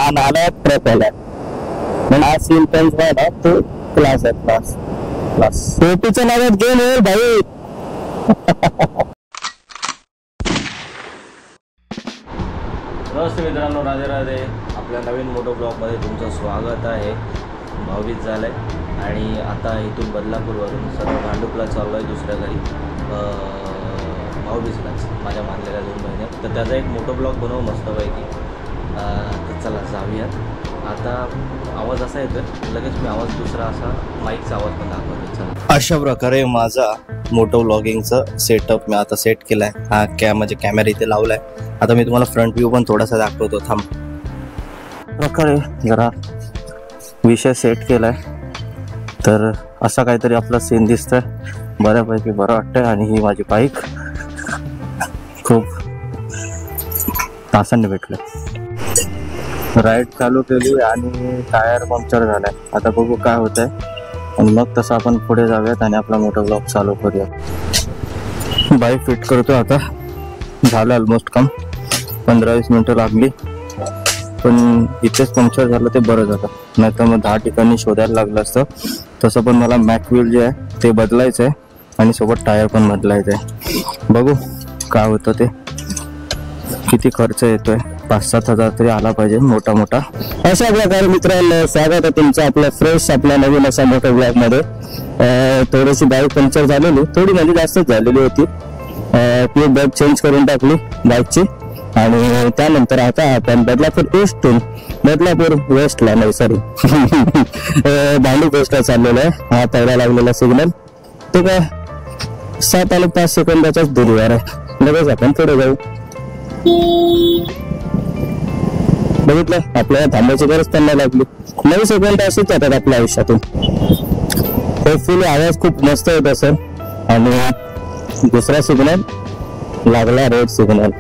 आला ट्रक आला मग हा सीन पण जो आहे ना तो क्लास आहे क्लास क्लास टोपीच्या नावात गेम आहे भाई. नमस्ते मित्रांनो, राधे राधे. आपल्या नवीन मोटो ब्लॉगमध्ये तुमचं स्वागत आहे. 22 झालं आहे आणि आता इथून बदलापूरवरून सर्व भांडुपला चाललो आहे दुसऱ्या घरी. 22लाच माझ्या मानलेल्या 2 महिने, तर त्याचा एक मोटो ब्लॉग बनवू मस्तपैकी. तर चला जाऊयात. आता आवाज असा येतोय, लगेच मी आवाज दुसरा असा माईकचा आवाज पण दाखवतो. चला, अशा प्रकारे माझा मोटो व्लॉगिंगचं सेटअप मी आता सेट केलाय. हा म्हणजे कॅमेरा इथे लावलाय. आता मी तुम्हाला फ्रंट व्ह्यू पण थोडासा दाखवतो. थांब. प्रकारे जरा विषय सेट केलाय तर असा काहीतरी आपला सीन दिसतोय. बऱ्यापैकी बरं वाटतंय. आणि ही माझी बाईक खूप तासांनी भेटलं. राईड चालू केली आणि टायर पंक्चर झालाय. आता बघू काय होतंय आणि मग तसं आपण पुढे जाऊयात आणि आपला मोठा ब्लॉग चालू करूया. बाईक फिट करतो आता. झालं ऑलमोस्ट काम. 15-20 मिनिटं लागली, पण इथेच पंक्चर झालं ते बरं झालं. नाही तर मग 10 ठिकाणी शोधायला लागलं असतं. तसं पण मला मॅक व्हील जे आहे ते बदलायचं आहे आणि सोबत टायर पण बदलायचं आहे. बघू काय होतं ते. किती खर्च येतोय. 5-7 हजार तरी आला पाहिजे मोठा मोठा. अशा प्रकारे मित्रांनो स्वागत आहे तुमचं आपल्या फ्रेश आपल्या नवीन अशा मोठ्या ब्लॉग मध्ये. थोडीशी बाईक पंक्चर झालेली, थोडी म्हणजे जास्तच झालेली होती. ती बाईक चेंज करून टाकली बाईकची आणि त्यानंतर आता आपण बदलापूर वेस्टला नाही सॉरी भांडूप वेस्टला चाललेलं आहे. हा पहिला लागलेला सिग्नल तो काय 7 आणि 5 सेकंदाच्याच दूरीवर आहे. लगेच आपण पुढे जाऊ. बघितलं, आपल्याला थांबायची गरज पण नाही लागली. 9 सेकंद अशीच जातात आपल्या आयुष्यातून. होपफुली आवाज खूप मस्त येत असेल. आणि दुसरा सिग्नल लागला, रेड सिग्नल.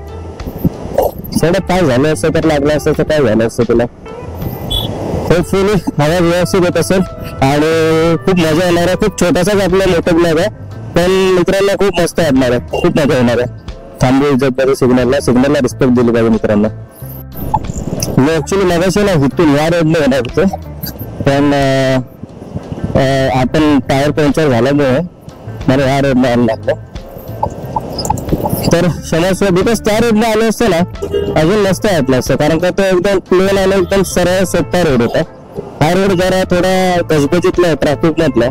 थोडं काय झालं असतं तर लागलं असतं तर काय झालं असतं तुला. होपफुली आवाज व्यवस्थित येत असेल आणि खूप मजा येणार आहे. खूप छोटासाच आपला मोठा ब्लॉग आहे, पण मित्रांना खूप मस्त वाटणार आहे. खूप मजा येणार आहे. थांबू इज्जत बरी सिग्नलला रिस्पेक्ट दिली पाहिजे मित्रांनो. मी ऍक्च्युली मगाशी ना इथून या रोडने येणार होतो, पण आपण टायर पंक्चर झाल्यामुळे मला या रोडने यायला लागलं. तर समज बिकॉज त्या रोडने आलं असतं ना अजून मस्त वाटलं असतं, कारण का तो एकदम प्लेन आणि एकदम सरळ सोपा रोड होता. हा रोड जरा थोडा गजबजीतला ट्रॅफिक मधला.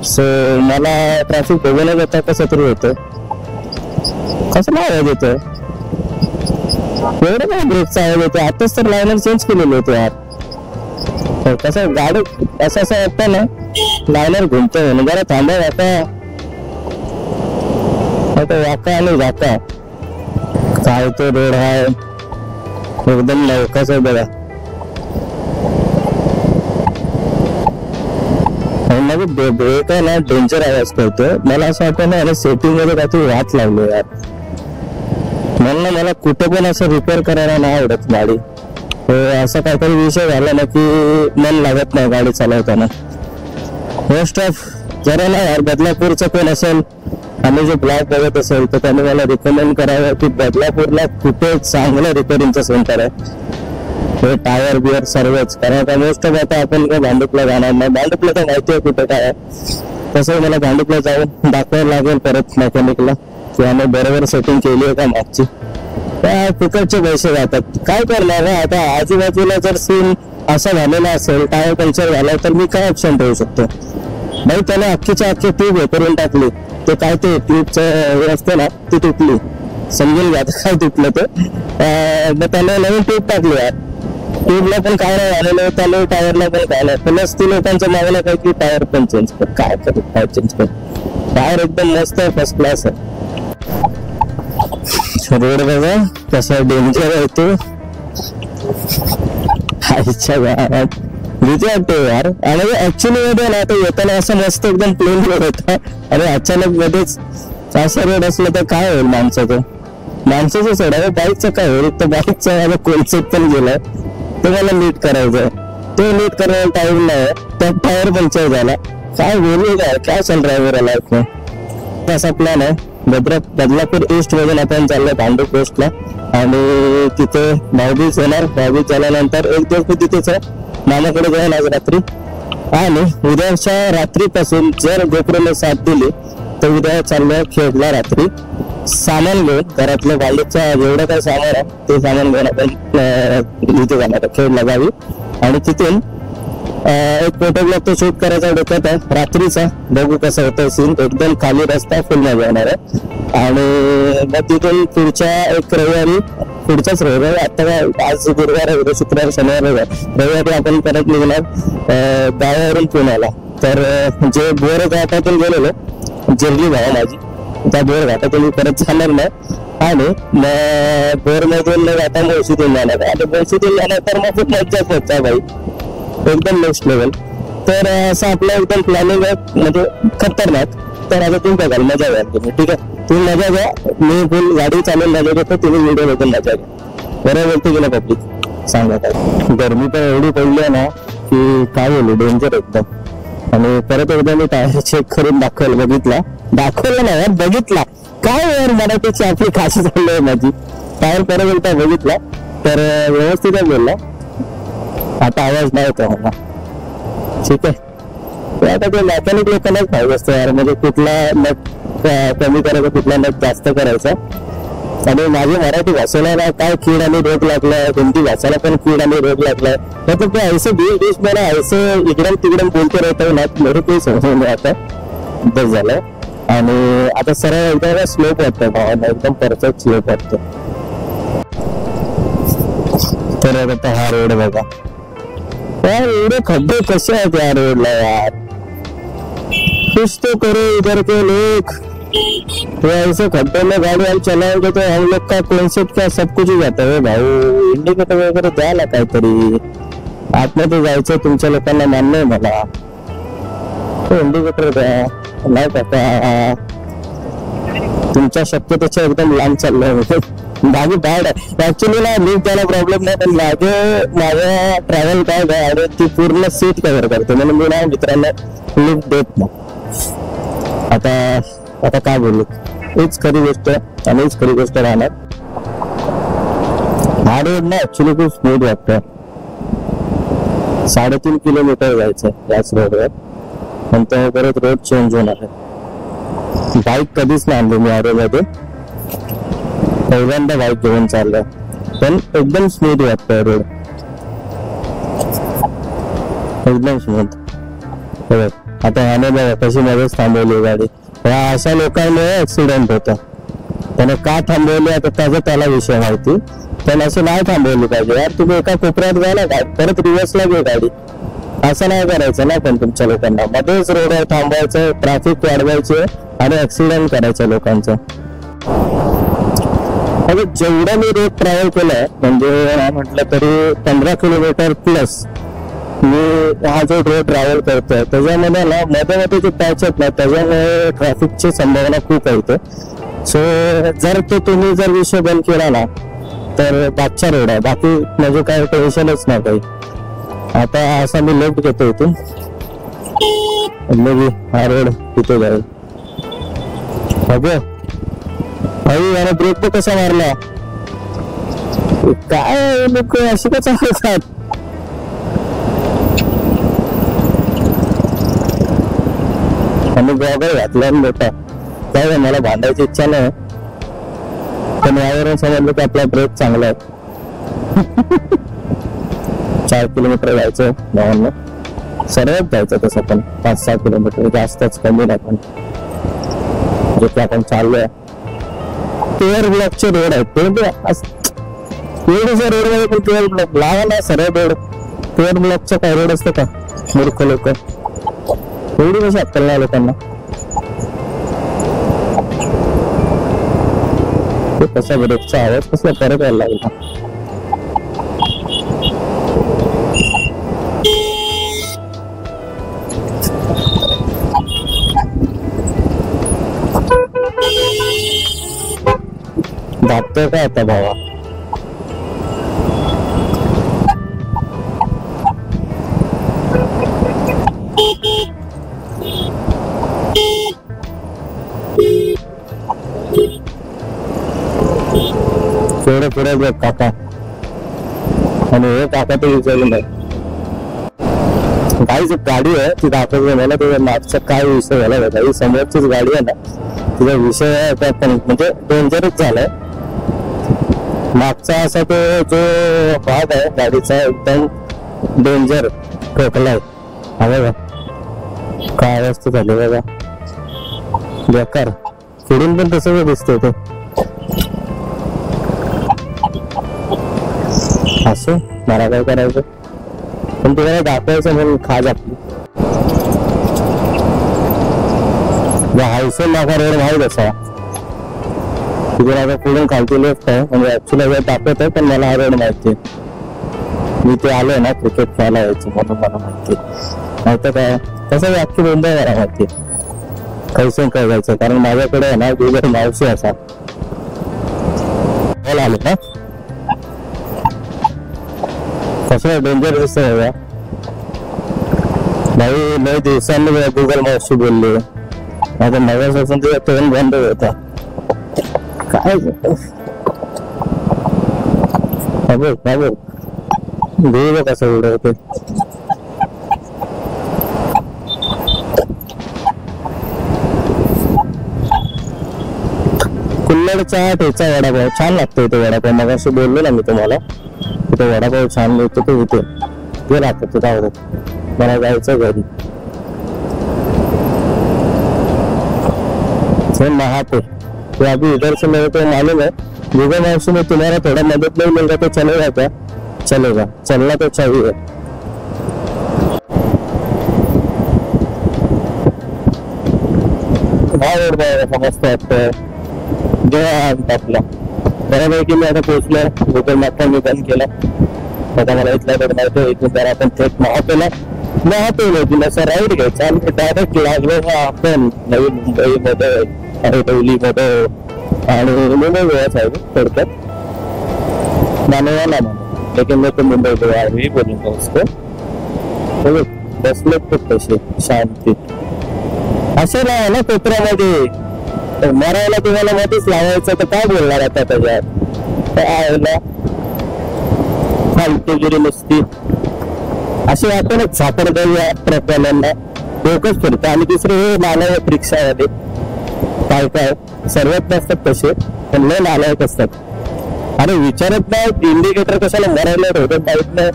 सो मला ट्रॅफिक बघून येतं कसं तरी होतं. कसं नाही आवाज येतोय एवढं काय ब्रेकचा आवाज येतो. आताच तर लायनर चेंज केलेले होते यार. कसं गाडी असं वाटतं ना लायनर घुमतोय. जरा थांबा वाका आणि वाका. काय तो रोड आहे एकदम लवकाच आहे बघा. ब्रेक आहे ना डेंजर आवाज करतोय. मला असं वाटतं ना सेटिंग मध्ये काहीतरी वाट लागलो यार. म्हणलं मला कुठं पण असं रिपेअर करायला नाही आवडत गाडी. असं काहीतरी विषय झाला ना की मन लागत नाही गाडी चालवताना. मोस्ट ऑफ जरा ना यार बदलापूरचं कोण असेल आणि जो ब्लॉग बघत असेल तर त्याने मला रिकमेंड करावं की बदलापूरला कुठे चांगलं रिपेअरिंगचं सेंटर आहे. टायर बिअर सर्वच. कारण का मोस्ट ऑफ आता आपण काय भांडुपला जाणार नाही. भांडुपला तर माहिती आहे कुठे काय आहे. तसं मला भांडुपला जाऊन दाखवायला लागेल परत मेकॅनिकला की आम्ही बरोबर सेटिंग केली आहे का मागची. त्या फुकटचे पैसे जातात. काय करणार आहे आता. आजूबाजूला जर सीन असा झालेला असेल, टायर पंक्चर झाला तर मी काय ऑप्शन ठेवू शकतो. नाही त्याने अख्खीच्या अख्खी ट्यूब हे करून टाकली. ते काय ते ट्यूबचं असतं ना ती तुटली. समजून घ्या काय तुटलं ते. मग त्याने नवीन ट्यूब टाकली यार. ट्यूबला पण काय नाही झालेलं, त्याने टायरला पण काय नाही. प्लस 3 लोकांच्या मागला काय की टायर पण चेंज कर. काय करू काय चेंज कर. टायर एकदम मस्त आहे, फर्स्ट क्लास आहे. रोड बघा कसा डेंजर आहे तो. आईच्या गावात भीती वाटते यार. आणि ऍक्च्युली मध्ये ना तो येताना असं मस्त एकदम प्लेन रोड होता आणि अचानक मध्येच असा रोड असला तर काय होईल माणसाचं सोडा. बाईकचं काय होईल. तर बाईकचा माझा कॉन्सेप्ट पण गेलाय. तो मला नीट करायचं. तो नीट करायला टाइम नाही. त्यात टायर पंक्चर झाला. काय बोलू काय चल रहा है मेरा लाईफ में. असा प्लॅन आहे बदलापूर ईस्ट मधून आपण चाललोय भांडूप पोस्टला आणि तिथे भाऊबीज येणार. भाऊबीज झाल्यानंतर एक दिवस मी तिथेच आहे, मामाकडे जाईल आज रात्री. आणि उद्याच्या रात्रीपासून जर गोपुराने साथ दिली तर उद्या चाललोय खेडला रात्री. सामान घेऊन घरातलं बालीचा जेवढं काही सामान आहे ते सामान घेऊन आपण इथे जाणार खेडला गावी. आणि तिथून एक फोटोग्राफ तो शूट करायचा डोक्यात आहे रात्रीचा. बघू कसं होतं सीन. एकदम खाली रस्ता, फुल मजा येणार आहे. आणि मग तिथून पुढच्याच रविवारी, आता आज गुरुवार आहे, शुक्रवार, शनिवार, रविवारी आपण परत निघणार गावावरून पुण्याला. तर जे बोर घाटातून गेलेलो, जिरली भावा माझी, त्या बोर घाटातून मी परत जाणार नाही. आणि बोर मधून आता मुळशीतून जाणार आहे. आणि मुळशीतून जाणार तर मग खूप मज्जाच होता भाई, एकदम नेक्स्ट लेवल. तर असं आपलं एकदम प्लॅनिंग आहे, म्हणजे खतरनाक. तर आता तुम्ही बघाल, मजा घ्याल तुम्ही. ठीक आहे, तुम्ही मजा घ्या. मी फुल गाडी चालून मजा घेतो, तुम्ही व्हिडिओ बघून मजा घ्या. बरोबर बोलतो गेलं पब्लिक, सांगा काय. गरमी तर एवढी पडली आहे ना की काय बोलू, डेंजर एकदम. आणि परत एकदा मी टायर चेक करून दाखवलं नाही यार, बघितला. काय यार मराठीची आपली खाशी चालली आहे माझी. टायर परत एकदा बघितला तर व्यवस्थित बोलला. आता आवाज नाही येतो मला. ठीक आहे, आता ते मेकॅनिक लोकांनाच पाहिजे असतं यार, म्हणजे कुठला नट कमी करायचा, कुठला नट जास्त करायचा. आणि माझी मराठी भाषेला ना काय कीड आणि रोग लागलाय, हिंदी भाषेला पण कीड आणि रोग लागलाय. मतलब ते ऐसे बीच मला ऐसे इकडम तिकडम बोलते राहतो ना, मेरे कोई समज नाही आता. बस झालं. आणि आता सरळ एकदम स्लोप वाटतं भावाला, एकदम परफेक्ट स्लोप वाटतं. तर आता हा रोड बघा यार, एवढे खड्डे कसे आहेत या रोडला यार. कुछ तो करो इधर के लोग. तो ऐसे खड्डे में गाड़ी हम चलाएंगे तो हम लोग का कॉन्सेप्ट क्या सब कुछ ही जाता है भाऊ. इंडिकेटर वगैरे द्यायला काहीतरी. आतमध्ये जायचं तुमच्या लोकांना मान्य आहे मला. तो इंडिकेटर द्या. नाही काका, तुमच्या शक्यतेच्या एकदम लांब चाललंय. बाकी बॅड आहे ऍक्च्युली ना. लिफ्ट द्यायला प्रॉब्लेम नाही, पण माझ्या ट्रॅव्हल बॅग आहे आणि ती पूर्ण सीट कव्हर करते, म्हणून मी ना मित्रांना लिफ्ट देत नाही. आता काय बोलू, हीच खरी गोष्ट आणि हीच खरी गोष्ट राहणार. हा रोड ना ऍक्च्युली खूप स्मूथ वाटतं. 3.5 किलोमीटर जायचं याच रोडवर, नंतर परत रोड चेंज होणार आहे. बाईक कधीच नाही आणली मी या रोडमध्ये, पहिल्यांदा बाईक घेऊन चाललंय. पण एकदम स्मूथ वाटतं रोड, एकदम स्मूथ. आता ह्याने बघा कशी मध्येच थांबवली गाडी. या अशा लोकांमुळे ऍक्सिडेंट होतं. त्याने का थांबवली आता त्याला विषय माहिती, पण असं नाही थांबवली पाहिजे यार. तुम्ही एका कोपऱ्यात गेला का परत रिव्हर्सला घे गाडी, असं नाही करायचं ना. पण तुमच्या लोकांना मध्येच रोडवर थांबवायचं, ट्रॅफिक वाढवायचे आणि ऍक्सिडेंट करायचं लोकांचं. म्हणजे जेवढं मी रोड ट्रॅव्हल केलाय, म्हणजे म्हटलं तरी 15 किलोमीटर प्लस मी हा जो रोड ट्रॅव्हल करतोय, त्याच्यामध्ये ना मध्ये जे पॅच आहेत ना, त्याच्यामुळे ट्रॅफिकची संभावना खूप आहे. सो जर तो तुम्ही जर विषय बंद केला ना तर बादशा रोड आहे, बाकी म्हणजे काही टेन्शनच नाही काही. आता असा मी लेफ्ट घेतो इथून, मी हा रोड तिथे जाईल. भाई याने ब्रेक तो कसा मारला, काय लोक अशी का चालतात. आणि गॉगल घातला मोठा. काय मला भांडायची इच्छा नाही, पण यावरून समजलं की आपला ब्रेक चांगला आहे. 4 किलोमीटर जायचं भावांना, सरळ जायचं तसं पण 5-6 किलोमीटर, जास्तच कमी नाही. पण जे की आपण चाललोय पेअर ब्लॉकचे रोड आहेत. एवढ्याच्या रोड मध्ये पण पेअर ब्लॉक लावा ना, सरळ रोड. पेअर ब्लॉकचा काय रोड असतं का, मूर्ख लोक. एवढी कशी अक्कल नाही लोकांना. कसा ब्रेकचा आवाज कसला परत यायला लागला. दाबतोय काय आता भावा. समोर आहे काका, आणि हे काका ते विचारलं नाही. काही गाडी आहे ती दाखवली मला, ते मागचा काय विषय झाला होता. ही समोरचीच गाडी आहे ना, तिचा विषय म्हणजे डेंजरच झालाय. मागचा असा तो जो भाग आहे गाडीचा एकदम डेंजर ठोकलाय. हा बघा काय अवस्था झाली बघा, बेकार. फिरून पण तसं दिसतंय ते. असं मला काय करायचं, पण तुम्हाला दाखवायचं म्हणून खाज आपली. हायसे नाका रोड माहीत असा तिथे आता पुढून खालती लेफ्ट आहे, म्हणजे ऍक्च्युली दाखवत आहे, पण मला हा रोड माहिती आहे. मी ते आलोय ना क्रिकेट खेळायला यायचं म्हणून मला माहिती आहे. नाही तर काय तसं अख्खी मुंबई मला माहिती आहे कैसून काय जायचं, कारण माझ्याकडे आहे ना गुजर मावशी असा आले ना. कसं डेंजर दिसतंय भाई. लय दिवसांनी गुगल मावशी बोलली, आता नव्यापासून तुझा तोंड बंद होता. काय घेऊ कसं एवढं होते. कुल्लडचा ठेचा वडापाव छान लागतो इथे. वडापाव मग असं बोललो ना मी तुम्हाला, तिथे वडापाव छान मिळतो. तो इथे ते लागतो तिथं आवडत. मला जायचं घरी. महापे तो अभी इधर से मेरे को मालूम है. गूगल मैप्स में तुम्हारा थोड़ा मदद नहीं मिल रहा तो चलेगा क्या? चलेगा, चलना तो चाहिए. मस्त वाटतं आपला बऱ्यापैकी. मी आता पोहोचलो, गुगल मॅपला मी बंद केला. आता मला इथला तर माहिती इथून जर आपण थेट महापेला तिला असं राईड घ्यायचा आणि डायरेक्ट लागलो आपण नवी मुंबईमध्ये, हरवलीमध्ये आणि मुंबई गोवा साहेब थोडक्यात मानवाला म्हणून. लेकिन मैं तो मुंबई गोवा ही बोलूंगा उसको. बसले खूप तसे शांती असं नाही ना कोपऱ्यामध्ये. मरायला तुम्हाला मध्येच लावायचं तर काय बोलणार आता त्याच्यात? काय फालतूगिरी नुसती अशी आपणच सापडतो या ट्रकवाल्यांना. डोकंच फिरतं. आणि दुसरे हे नालायक रिक्षावाले काय काय सर्वात नसतात तसे, पण लय नालायक असतात. अरे विचारत नाही इंडिकेटर कशाला मरायला ठेवतात बाईक नाही.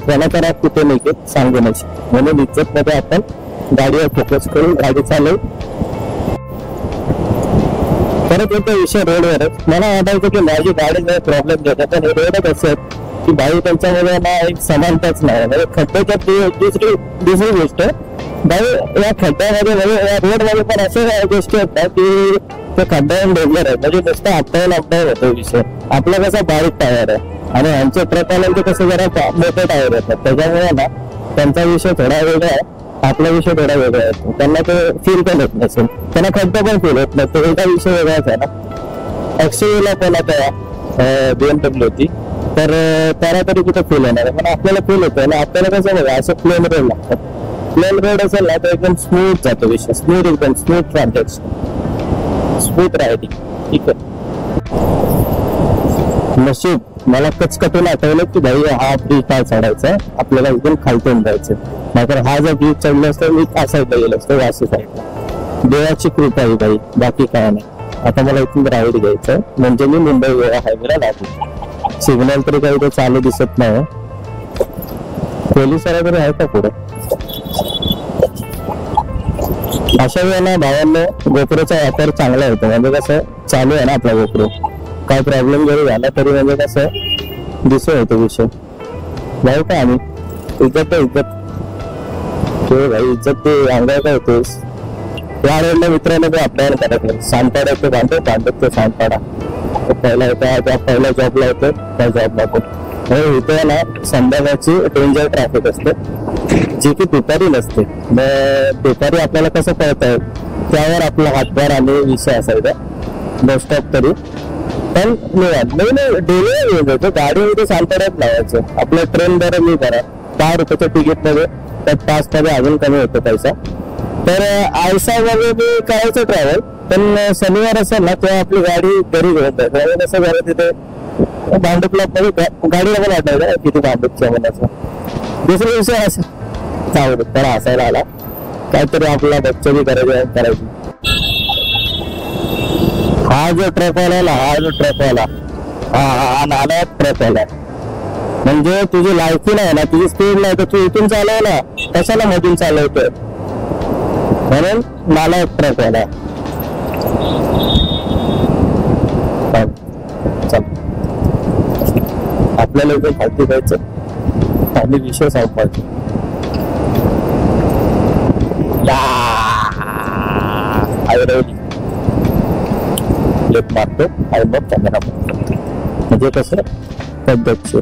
त्याला करा कुठे नाही सांगू नये, म्हणून इज्जत मध्ये आपण गाडीवर फोकस करून गाडी चालवू. परत येतो विषय रोडवरच. मला वाटायचं की माझी गाडी प्रॉब्लेम देतात, पण हे रोडच असत की भाई त्यांच्यामध्ये ना एक समानताच नाही. म्हणजे खड्ड्याच्या दुसरी गोष्ट भाई, या खड्ड्यामध्ये म्हणजे या रोडमध्ये पण अशा गोष्टी होतात की ते खड्ड्यावर डेंजर आहे. म्हणजे नुसतं अपडाऊन होतो विषय. आपला कसा बारीक टायर आहे आणि आमच्या ट्रकवाल्यांचे कसं जरा मोठे टायर येतात, त्याच्यामुळे ना त्यांचा विषय थोडा वेगळा आहे, आपला विषय थोडा वेगळा आहे. त्यांना ते फील पण होत नसेल, त्यांना खड्डा पण फील होत नाही. तो एका विषय वेगळाच आहे ना. ऍक्च्युअलीला पण आता BMW होती तर त्याला तरी कुठं फील होणार आहे, पण आपल्याला फील होतं ना. आपल्याला कसं बघा असं प्लेन रोड लागतात. प्लेन रोड असेल ना तर एकदम स्मूथ जातो विषय, स्मूथ एकदम स्मूथ ट्रान्झॅक्शन, स्मूथ रायडिंग. ठीक आहे. नशीब मला कचकटून आठवलं की भाई हा ब्रिज काय चढायचा, आपल्याला एकदम खालतून जायचं. नाहीतर हा जर ब्रिज चढला असतो मी असायला गेलो असतो वाशी साईडला. देवाची कृपा आहे भाई, बाकी काय नाही. आता मला इथून राईड घ्यायचं म्हणजे मी मुंबई गोवा हायवेला लागलो. सिग्नल तरी काही ते चालू दिसत नाही. पोलीस वाला तरी आहे का पुढे? अशा वेळेला भावांना गोप्रोचा वापर चांगला होतो. म्हणजे कसं चालू आहे ना आपला गोप्रो, काय प्रॉब्लेम जरी झाला तरी म्हणजे कसं दिसत होतो विषय. जाऊ का आम्ही? इज्जत इज्जत भाई, इज्जत ते अंगावर काय होतोस. या रोडला मित्रांनो ते अपडाऊन करत नाही. सांगपाडा ते बांधत ते सांगपाडा पहिला होता, पहिला जॉबला होतो त्या जॉबला पण इथे ना संध्याकाळची डेंजर ट्रॅफिक असते जी की दुपारी नसते. दुपारी आपल्याला कसं कळतंय त्यावर आपला हातभार आणि विषय असायचा बस स्टॉप तरी. पण नाही डेली येऊन जातो गाडी सांगपाड्यात लावायचं. आपल्या ट्रेन बरं मी करा 10 रुपयाच्या तिकीट मध्ये त्यात 5 मध्ये अजून कमी होतो पैसा. तर आयसा मध्ये मी करायचं ट्रॅव्हल पण शनिवार असेल ना तेव्हा आपली गाडी घरी घेऊन जायचं. कसं झालं तिथे भांडुपला गाडीला पण वाटायचं किती भांडुपच्या मनाचं. दुसरा विषय असं चावलं त्याला हसायला आला, काहीतरी आपला बच्चरी करायची. हा जो ट्रकवाला हा नाला ट्रकवाला म्हणजे तुझी लायकी नाही ना, तुझी स्पीड नाही तर तू इथून चालवला कशाला मधून चालवतोय, म्हणून नाला ट्रकवाला. आपल्याला इथे खालती जायचं आणि विषय संपवायचे. लेफ्ट मारतो आणि मग कॅमेरा मारतो, म्हणजे कसं पद्धतशीर.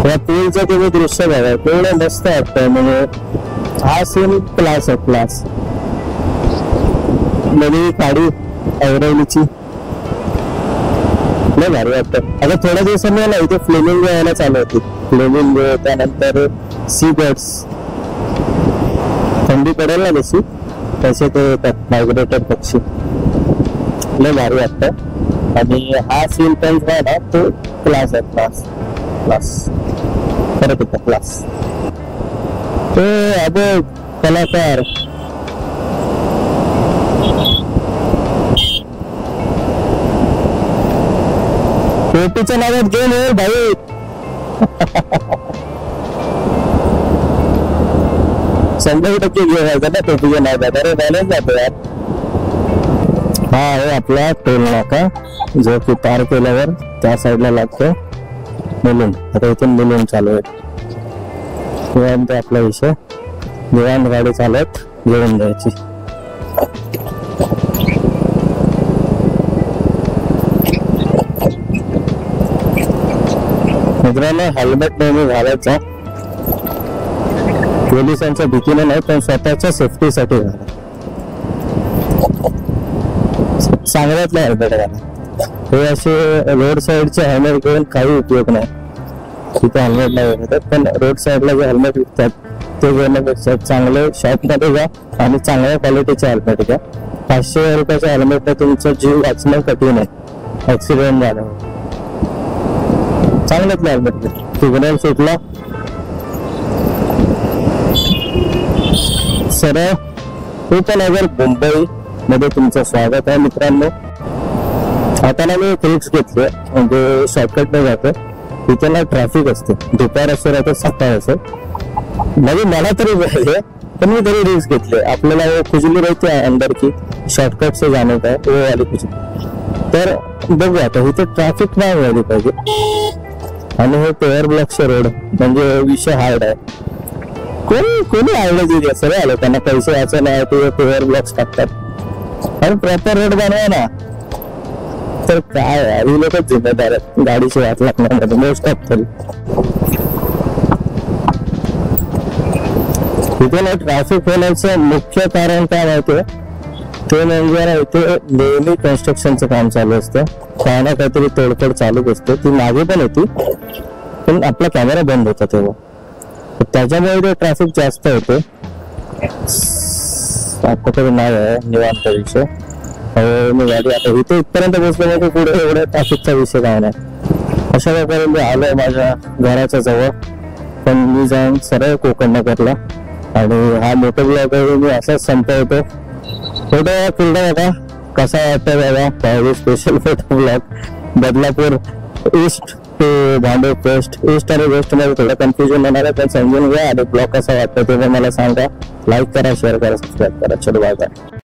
या पूलचं तुम्ही दृश्य बघा तेवढं मस्त वाटतं. म्हणजे हा सीन क्लास आहे, क्लास. नवी गाडी ऐरवलीची लय भारी वाटतं. आता थोड्या दिवसांनी ना इथे फ्लेमिंगो यायला चालू होती. फ्लेमिंगो, त्यानंतर सी बर्ड्स. थंडी पडेल ना जशी तसे ते येतात मायग्रेटेड पक्षी, लय भारी वाटतं. आणि हा सीन पण जो आहे ना तो क्लास आहे, क्लास क्लास परत येतो क्लास. ते अब कलाकार टोपीच्या नावात गेम आहे भाई. $100 घेवायचं ना टोपीच्या नावात. अरे बॅलन्स जातो यार. हा आहे आपला टोल नाका जो की पार केल्यावर त्या साईडला लागतो मुलुंड. आता इथून मुलुंड चालू आहे. निवांत आपला विषय, निवांत गाडी चालत घेऊन जायची. मित्रांनो हेल्मेट नेहमी घालायचा, पोलिसांच्या भीतीने नाही पण स्वतःच्या सेफ्टीसाठी घाला. चांगल्यातलं हेल्मेट घाला. हे असे रोड साईडचे हेल्मेट घेऊन काही उपयोग नाही. तिथे हेल्मेट नाही भेटत, पण रोड साईडला जे हेल्मेट विकतात ते घेण्यापेक्षा चांगले शॉपमध्ये जा आणि चांगल्या क्वालिटीचे हेल्मेट घ्या. ₹500 हेल्मेटने तुमचा जीव वाचणं कठीण आहे, ऍक्सिडेंट झालं. चांगल्यातलं हेल्मेट घ्या. सिग्नल सुटला सरळ उपनगर मुंबई मध्ये तुमचं स्वागत आहे. मित्रांनो आता ना मी रिक्स घेतली, म्हणजे शॉर्टकट न जातं. तिथे ना ट्रॅफिक असते, दुपार असेल आता सकाळ असेल, म्हणजे मला तरी पाहिजे पण मी तरी रिक्स घेतले. आपल्याला खुजली राहते अंदर की शॉर्टकट से जाने का वो वाली खुजली. तर बघूया आता इथे ट्रॅफिक नाही व्हायला पाहिजे. आणि हे पेअर ब्लॉकचे रोड म्हणजे विषय हार्ड आहे. कोणी आयडिया दिली सगळे आले त्यांना पैसे यायचं नाही ते पेअर ब्लॉक्स टाकतात आणि प्रॉपर रोड बनवा ना. तर काय ही लोकच जिम्मेदार आहेत गाडीची वाट लागण्यामध्ये मोस्ट ऑफ तरी. इथे ना ट्रॅफिक होण्याचं मुख्य कारण काय माहितीये, ते म्हणजे इथे नेहमी कन्स्ट्रक्शनचं काम चालू असतं. काय ना काहीतरी तोडफोड चालूच असते. ती मागे पण होती पण आपला कॅमेरा बंद होता तेव्हा, त्याच्यामुळे ते ट्रॅफिक जास्त होते. आता तरी नाही आहे निवांत विषय. मी गाडी आता इथे इथपर्यंत पोहोचलो म्हणजे पुढे एवढ्या ट्रॅफिकचा विषय काय नाही. अशा प्रकारे मी आलोय माझ्या घराच्या जवळ. पण मी जाऊन सरळ कोकण नगरला आणि हा मोठा ब्लॉग मी असाच संपवतो. फोटो फिल्ड होता कसा वाटतं बघा. पहिले special photo blog Badlapur east to Bhandup west. East आणि वेस्ट मध्ये थोडं कन्फ्युजन होणार आहे पण समजून घ्या. आणि ब्लॉग कसा वाटतं ते मला सांगा. लाईक करा, शेअर करा, सबस्क्राईब करा. चलो बाय बाय.